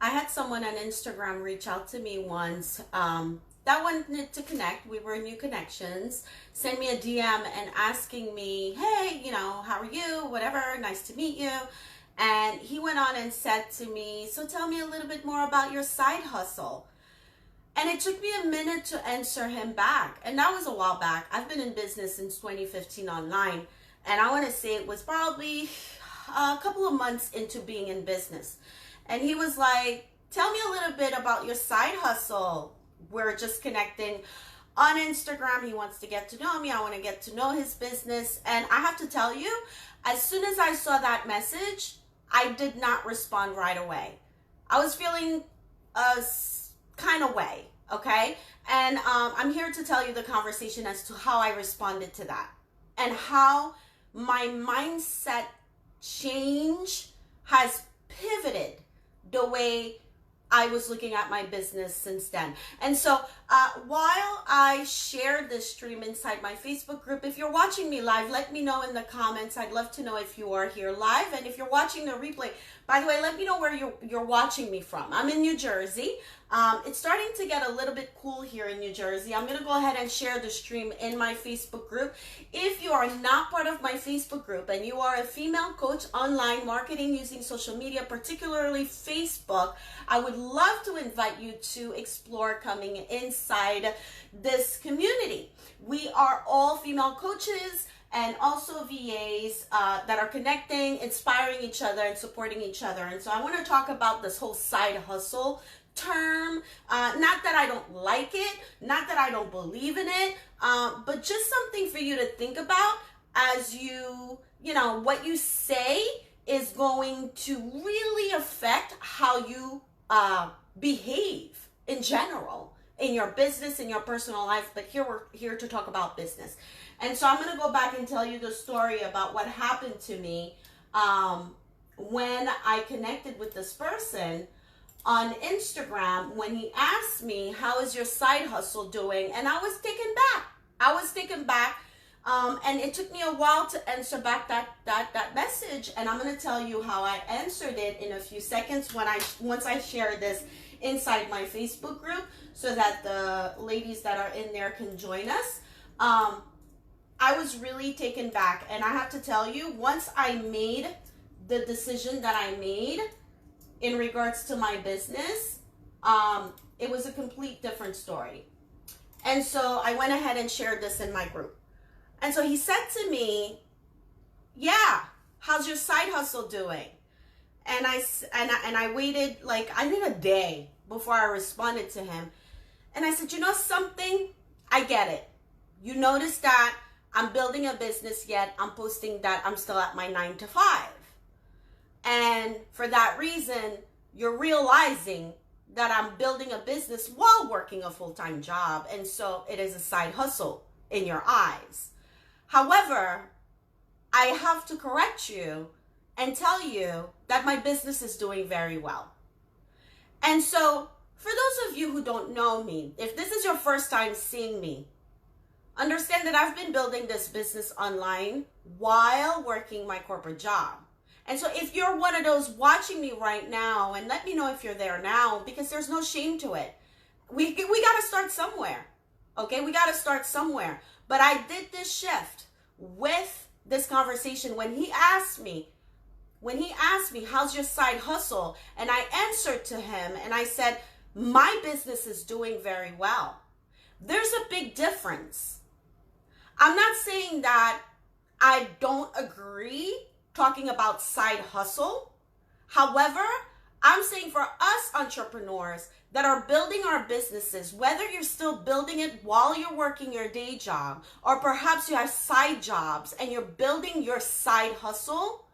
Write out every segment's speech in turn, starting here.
I had someone on Instagram reach out to me once that wanted to connect. We were new connections. Send me a DM and asking me, hey, how are you? Whatever, nice to meet you. And he went on and said to me, so tell me a little bit more about your side hustle. And it took me a minute to answer him back. And that was a while back. I've been in business since 2015 online. And I want to say it was probably a couple of months into being in business. And he was like, tell me a little bit about your side hustle. We're just connecting on Instagram. He wants to get to know me. I want to get to know his business. And I have to tell you, as soon as I saw that message, I did not respond right away. I was feeling a kind of way, okay? And I'm here to tell you the conversation as to how I responded to that and how my mindset change has pivoted the way I was looking at my business since then. And so while I share this stream inside my Facebook group, if you're watching me live, let me know in the comments. I'd love to know if you are here live. And if you're watching the replay, by the way, let me know where you're watching me from. I'm in New Jersey. It's starting to get a little bit cool here in New Jersey. I'm going to go ahead and share the stream in my Facebook group. If you are not part of my Facebook group and you are a female coach online marketing using social media, particularly Facebook, I would love to invite you to explore coming inside this community. We are all female coaches and also VAs that are connecting, inspiring each other, and supporting each other. And so I want to talk about this whole side hustle term. Not that I don't like it, not that I don't believe in it, but just something for you to think about as what you say is going to really affect how you behave in general in your business, in your personal life. But here we're here to talk about business. And so I'm going to go back and tell you the story about what happened to me when I connected with this person on Instagram, when he asked me, how is your side hustle doing? And I was taken back. And it took me a while to answer back that message. And I'm going to tell you how I answered it in a few seconds once I share this inside my Facebook group so that the ladies that are in there can join us. I was really taken back. And I have to tell you, once I made the decision that I made in regards to my business, it was a complete different story. And so I went ahead and shared this in my group. And so he said to me, yeah, how's your side hustle doing? And I waited I think a day before I responded to him. And I said, you know something? I get it. You notice that I'm building a business, yet I'm posting that I'm still at my 9 to 5. And for that reason, you're realizing that I'm building a business while working a full-time job. And so it is a side hustle in your eyes. However, I have to correct you and tell you that my business is doing very well. And so for those of you who don't know me, if this is your first time seeing me, understand that I've been building this business online while working my corporate job. And so if you're one of those watching me right now, and let me know if you're there now, because there's no shame to it. We got to start somewhere. Okay, we got to start somewhere. But I did this shift with this conversation when he asked me, how's your side hustle? And I answered to him and I said, my business is doing very well. There's a big difference. I'm not saying that I don't agree talking about side hustle. However, I'm saying for us entrepreneurs that are building our businesses, whether you're still building it while you're working your day job, or perhaps you have side jobs and you're building your side hustle,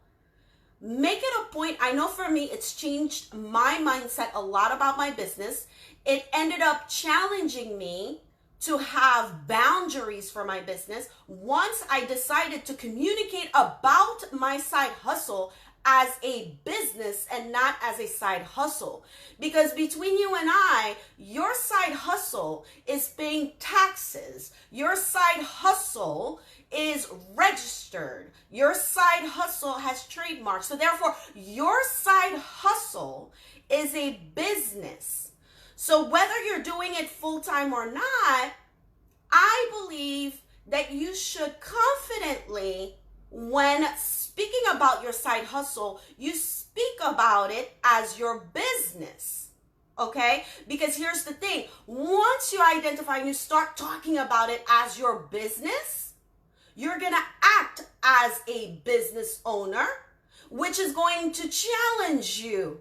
make it a point. I know for me, it's changed my mindset a lot about my business. It ended up challenging me to have boundaries for my business once I decided to communicate about my side hustle as a business and not as a side hustle. Because between you and I, your side hustle is paying taxes. Your side hustle is registered. Your side hustle has trademarks. So therefore, your side hustle is a business. So whether you're doing it full-time or not, I believe that you should confidently, when speaking about your side hustle, you speak about it as your business. Okay? Because here's the thing. Once you identify and you start talking about it as your business, you're going to act as a business owner, which is going to challenge you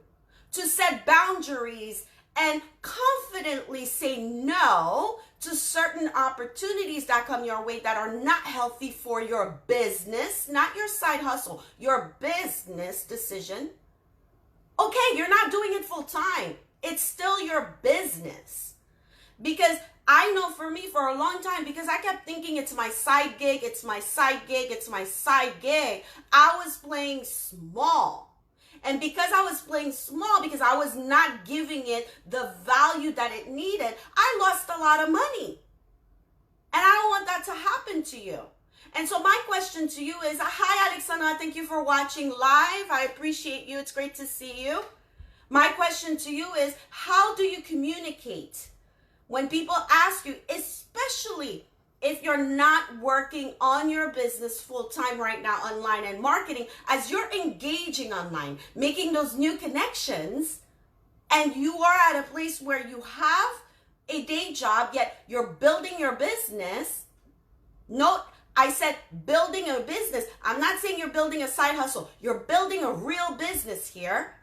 to set boundaries and confidently say no to certain opportunities that come your way that are not healthy for your business, not your side hustle, your business decision. Okay, you're not doing it full time. It's still your business. Because I know for me, for a long time, because I kept thinking it's my side gig, it's my side gig, it's my side gig, I was playing small. And because I was playing small, because I was not giving it the value that it needed, I lost a lot of money. And I don't want that to happen to you. And so my question to you is, hi, Alexandra, thank you for watching live. I appreciate you. It's great to see you. My question to you is, how do you communicate when people ask you, especially if you're not working on your business full time right now, online and marketing, as you're engaging online, making those new connections, and you are at a place where you have a day job, yet you're building your business. Note, I said building a business. I'm not saying you're building a side hustle. You're building a real business here,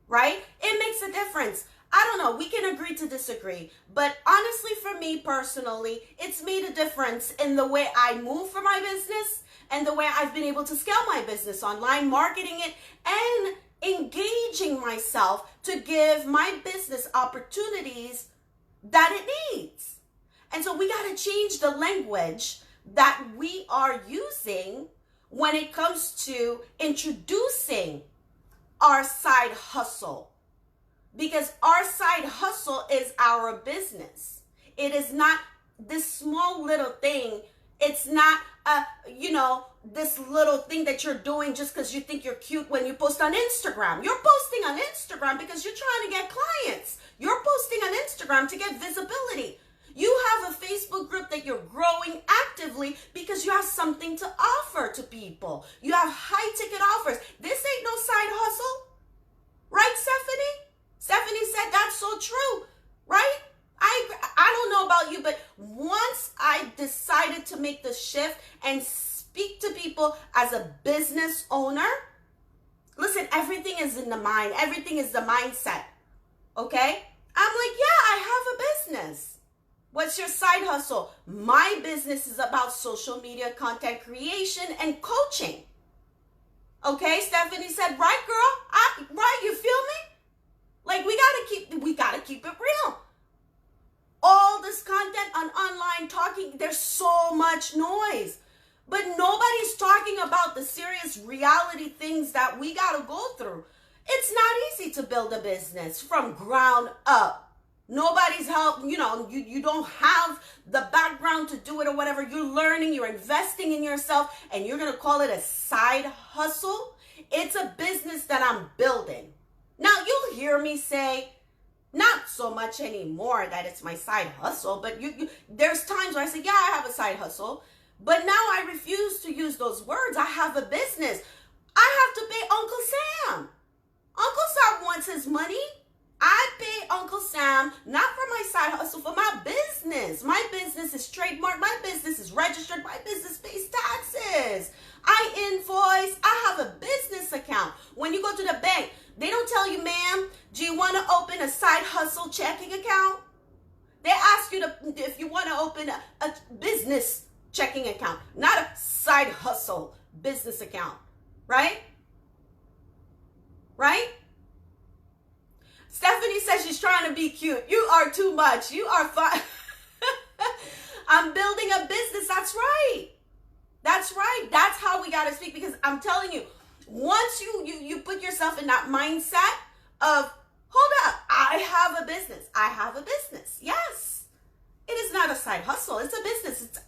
right? It makes a difference. I don't know, we can agree to disagree, but honestly for me personally, it's made a difference in the way I move for my business and the way I've been able to scale my business online, marketing it, and engaging myself to give my business opportunities that it needs. And so we got to change the language that we are using when it comes to introducing our side hustle. Because our side hustle is our business. It is not this small little thing. It's not, this little thing that you're doing just because you think you're cute when you post on Instagram. You're posting on Instagram because you're trying to get clients. You're posting on Instagram to get visibility. You have a Facebook group that you're growing actively because you have something to offer to people. You have high ticket offers. This ain't no side hustle. Right, Stephanie? Stephanie said that's so true, right? I don't know about you, but once I decided to make the shift and speak to people as a business owner, listen, everything is in the mind. Everything is the mindset, okay? I'm like, yeah, I have a business. What's your side hustle? My business is about social media content creation and coaching. Okay, Stephanie said, right, girl? Right, you feel me? Like, we gotta keep it real. All this content on online talking, there's so much noise. But nobody's talking about the serious reality things that we gotta go through. It's not easy to build a business from ground up. Nobody's help, you don't have the background to do it or whatever. You're learning, you're investing in yourself, and you're gonna call it a side hustle. It's a business that I'm building. Now, you'll hear me say, not so much anymore that it's my side hustle, but there's times where I say, yeah, I have a side hustle, but now I refuse to use those words. I have a business. I have to pay Uncle Sam. Uncle Sam wants his money. I pay Uncle Sam, not for my side hustle, for my business. My business is trademarked. My business is registered. My business pays taxes. I invoice. I have a business account. When you go to the bank, they don't tell you, ma'am, do you want to open a side hustle checking account? They ask you if you want to open a business checking account, not a side hustle business account, right? Right? Stephanie says she's trying to be cute. You are too much. You are fine. I'm building a business. That's right. That's right. That's how we got to speak, because I'm telling you, once you put yourself in that mindset of, hold up, I have a business. I have a business. Yes. It is not a side hustle. It's a business.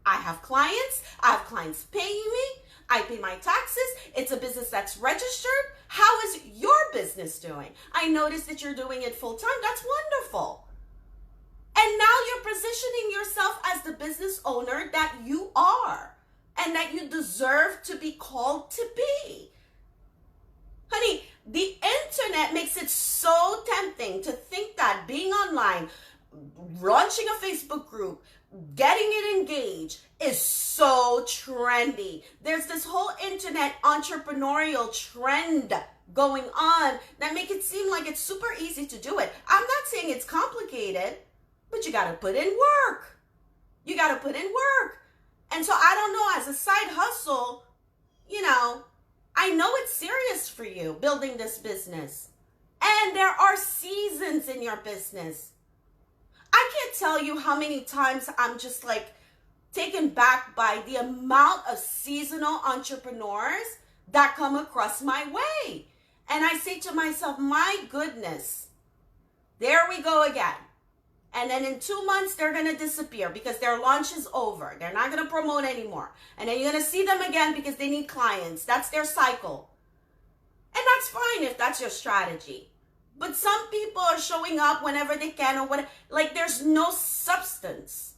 I have clients. I have clients paying me. I pay my taxes. It's a business that's registered. How is your business doing? I noticed that you're doing it full time. That's wonderful. And now you're positioning yourself as the business owner that you are and that you deserve to be called to be. Honey, the internet makes it so tempting to think that being online, launching a Facebook group, getting it engaged is so trendy. There's this whole internet entrepreneurial trend going on that make it seem like it's super easy to do it. I'm not saying it's complicated, but you got to put in work. You got to put in work. And so I don't know, as a side hustle, I know it's serious for you building this business. And there are seasons in your business. I can't tell you how many times I'm just like taken back by the amount of seasonal entrepreneurs that come across my way. And I say to myself, my goodness, there we go again. And then in 2 months, they're going to disappear because their launch is over. They're not going to promote anymore. And then you're going to see them again because they need clients. That's their cycle. And that's fine if that's your strategy. But some people are showing up whenever they can or whatever. Like there's no substance.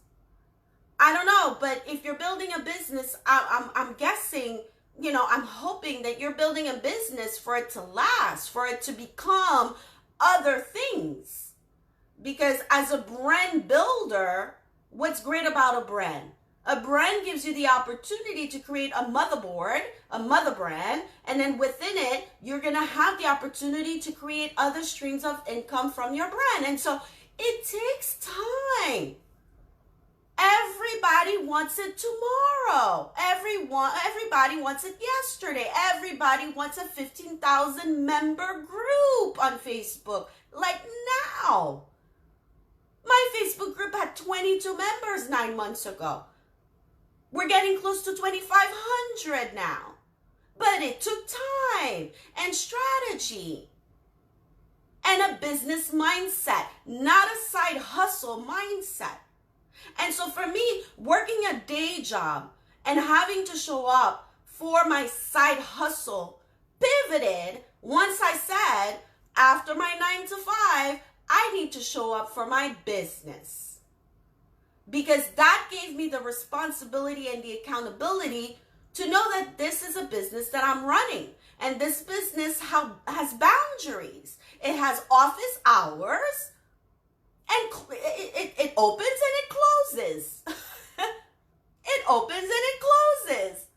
I don't know. But if you're building a business, I'm guessing, I'm hoping that you're building a business for it to last, for it to become other things. Because as a brand builder, what's great about a brand? A brand gives you the opportunity to create a motherboard, a mother brand, and then within it, you're going to have the opportunity to create other streams of income from your brand. And so it takes time. Everybody wants it tomorrow. Everybody wants it yesterday. Everybody wants a 15,000 member group on Facebook, like now. My Facebook group had 22 members 9 months ago. We're getting close to 2,500 now. But it took time and strategy and a business mindset, not a side hustle mindset. And so for me, working a day job and having to show up for my side hustle pivoted once I said, after my 9 to 5, I need to show up for my business. Because that gave me the responsibility and the accountability to know that this is a business that I'm running. And this business has boundaries. It has office hours. And it opens and it closes. It opens and it closes.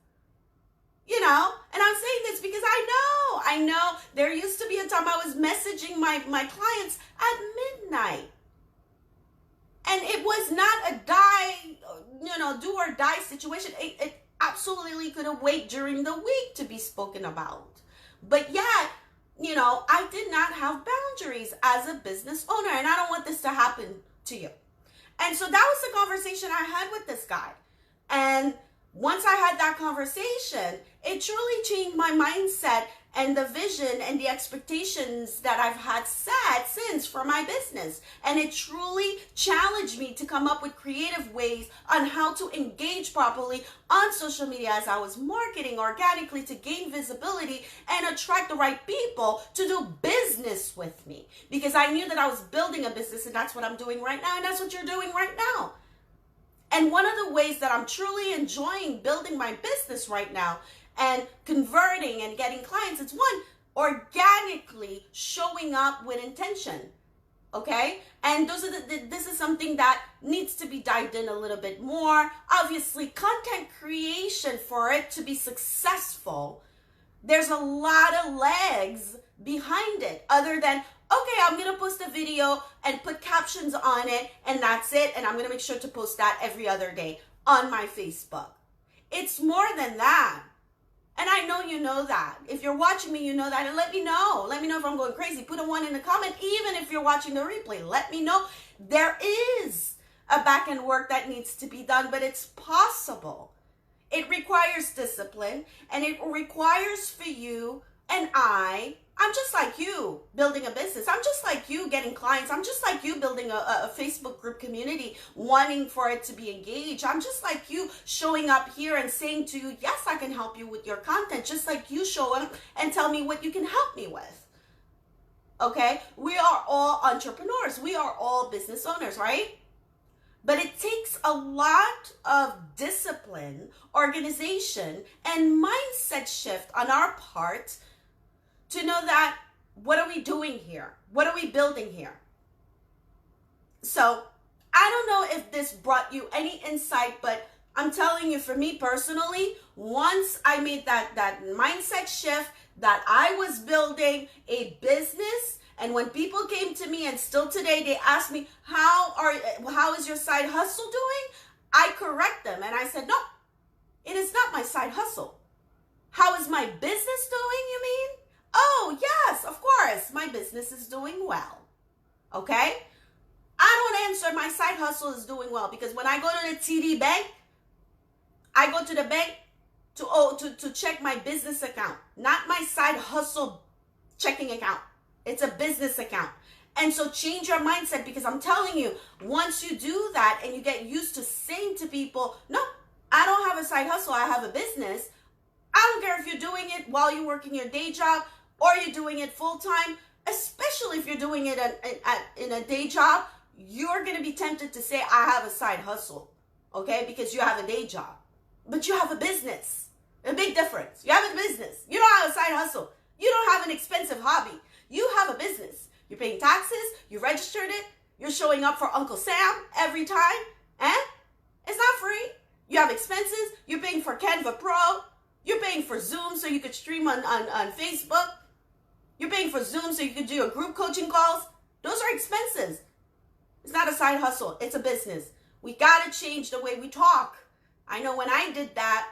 And I'm saying this because I know there used to be a time I was messaging my clients at midnight. And it was not a do or die situation. It absolutely could have waited during the week to be spoken about. But yet, I did not have boundaries as a business owner. And I don't want this to happen to you. And so that was the conversation I had with this guy. And once I had that conversation, it truly changed my mindset and the vision and the expectations that I've had set since for my business. And it truly challenged me to come up with creative ways on how to engage properly on social media as I was marketing organically to gain visibility and attract the right people to do business with me. Because I knew that I was building a business, and that's what I'm doing right now, and that's what you're doing right now. And one of the ways that I'm truly enjoying building my business right now and converting and getting clients, it's one, organically showing up with intention. Okay? And this is something that needs to be dived in a little bit more. Obviously, content creation, for it to be successful, there's a lot of legs behind it other than, okay, I'm going to post a video and put captions on it, and that's it. And I'm going to make sure to post that every other day on my Facebook. It's more than that. And I know you know that. If you're watching me, you know that. And let me know. Let me know if I'm going crazy. Put a 1 in the comment. Even if you're watching the replay, let me know. There is a back end work that needs to be done, but it's possible. It requires discipline, and it requires for you and I I'm just like you building a business. I'm just like you getting clients. I'm just like you building a Facebook group community, wanting for it to be engaged. I'm just like you showing up here and saying to you, yes, I can help you with your content. Just like you show up and tell me what you can help me with. Okay? We are all entrepreneurs. We are all business owners, right? But it takes a lot of discipline, organization, and mindset shift on our part to know that, what are we doing here? What are we building here? So I don't know if this brought you any insight, but I'm telling you, for me personally, once I made that mindset shift that I was building a business, and when people came to me, and still today, they ask me, how is your side hustle doing? I correct them and I said, no, it is not my side hustle. How is my business doing, you mean? Oh, yes, of course, my business is doing well, okay? I don't answer my side hustle is doing well, because when I go to the TD bank, I go to the bank to check my business account, not my side hustle checking account. It's a business account. And so change your mindset, because I'm telling you, once you do that and you get used to saying to people, no, I don't have a side hustle, I have a business. I don't care if you're doing it while you're working your day job, or you're doing it full-time, especially if you're doing it in a day job, you're going to be tempted to say, I have a side hustle, okay, because you have a day job. But you have a business. A big difference. You have a business. You don't have a side hustle. You don't have an expensive hobby. You have a business. You're paying taxes. You registered it. You're showing up for Uncle Sam every time. It's not free. You have expenses. You're paying for Canva Pro. You're paying for Zoom so you could stream on Facebook. You're paying for Zoom so you could do your group coaching calls. Those are expenses. It's not a side hustle. It's a business. We got to change the way we talk. I know when I did that,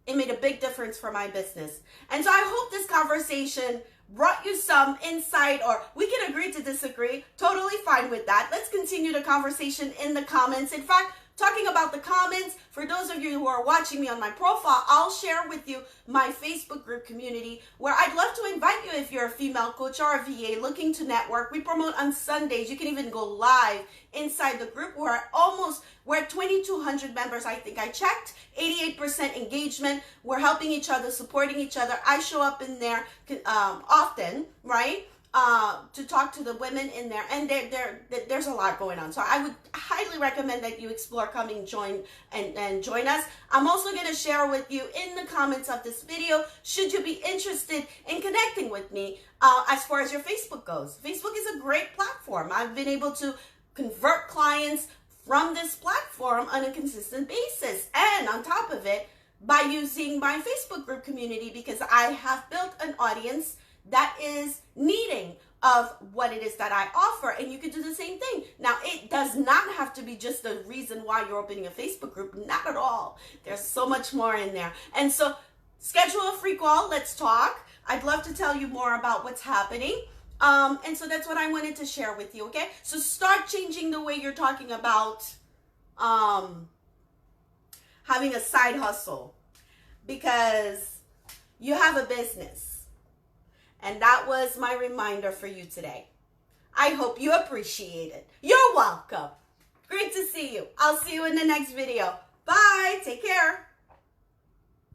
it made a big difference for my business. And so I hope this conversation brought you some insight, or we can agree to disagree. Totally fine with that. Let's continue the conversation in the comments. In fact, talking about the comments, for those of you who are watching me on my profile, I'll share with you my Facebook group community, where I'd love to invite you if you're a female coach or a VA looking to network. We promote on Sundays. You can even go live inside the group. We're at 2,200 members, I think I checked. 88% engagement. We're helping each other, supporting each other. I show up in there often, right? To talk to the women in there, and there's a lot going on. So I would highly recommend that you explore coming join us. I'm also going to share with you in the comments of this video, should you be interested in connecting with me as far as your Facebook goes. Facebook is a great platform. I've been able to convert clients from this platform on a consistent basis, and on top of it, by using my Facebook group community, because I have built an audience that is needing of what it is that I offer, and you can do the same thing. Now, it does not have to be just the reason why you're opening a Facebook group, not at all. There's so much more in there. And so schedule a free call, let's talk. I'd love to tell you more about what's happening. And so that's what I wanted to share with you, okay? So start changing the way you're talking about having a side hustle, because you have a business. And that was my reminder for you today. I hope you appreciate it. You're welcome. Great to see you. I'll see you in the next video. Bye. Take care.